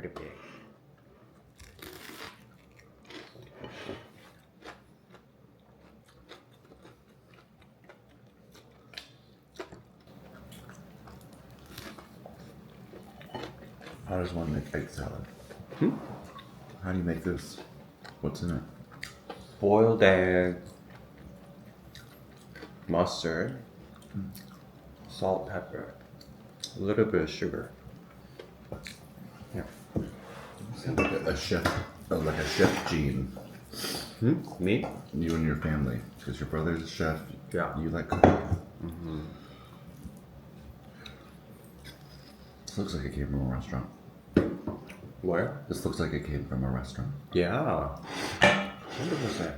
pretty big. How does one make egg salad? Hmm? How do you make this? What's in it? Boiled egg, mustard, salt, pepper, a little bit of sugar. Yeah. Sound like a chef, like a chef gene. Me? You and your family, because your brother's a chef. Yeah. You like cooking. This looks like it came from a restaurant. Where? This looks like it came from a restaurant. Yeah. 100%.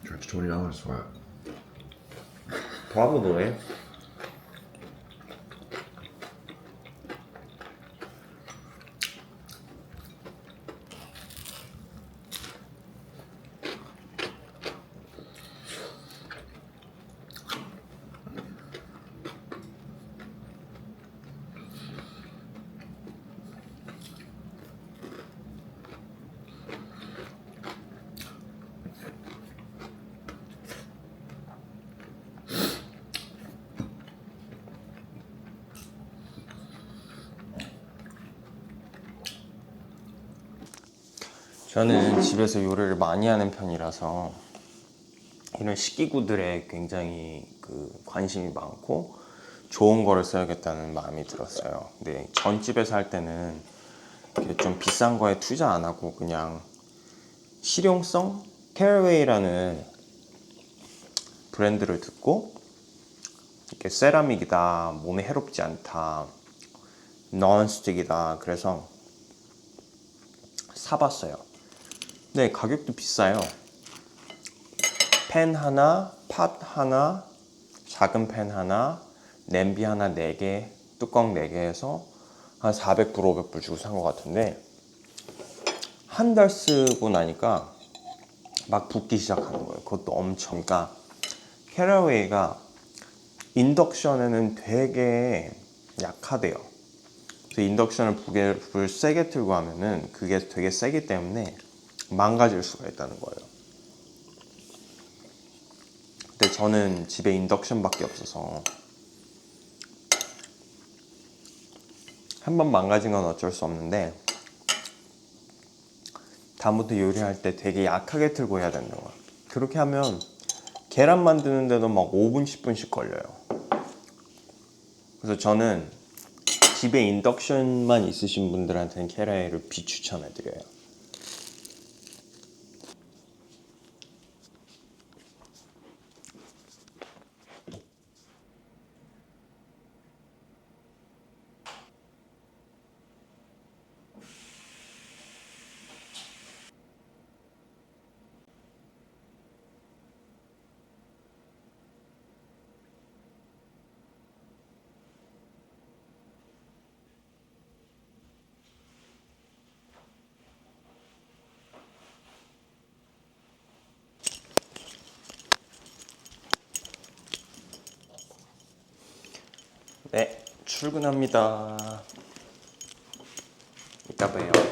Charge $20 for it. Probably. 저는 집에서 요리를 많이 하는 편이라서 이런 식기구들에 굉장히 관심이 많고 좋은 거를 써야겠다는 마음이 들었어요. 근데 전집에서 할 때는 좀 비싼 거에 투자 안 하고 그냥 실용성? 캐러웨이라는 브랜드를 듣고 이렇게 세라믹이다, 몸에 해롭지 않다, non-stick이다, 그래서 사봤어요. 근데 가격도 비싸요. 팬 하나, 팟 하나, 작은 팬 하나, 냄비 하나 4개, 뚜껑 4개 해서 한 400불, 500불 주고 산 것 같은데 한 달 쓰고 나니까 막 붓기 시작하는 거예요. 그것도 엄청. 그러니까 캐러웨이가 인덕션에는 되게 약하대요. 그래서 인덕션을 불을 세게 틀고 하면은 그게 되게 세기 때문에 망가질 수가 있다는 거예요. 근데 저는 집에 인덕션밖에 없어서 한번 망가진 건 어쩔 수 없는데 다음부터 요리할 때 되게 약하게 틀고 해야 된다고. 그렇게 하면 계란 만드는데도 막 5분, 10분씩 걸려요. 그래서 저는 집에 인덕션만 있으신 분들한테는 캐러웨이를 비추천해드려요. 네, 출근합니다. 이따 봬요.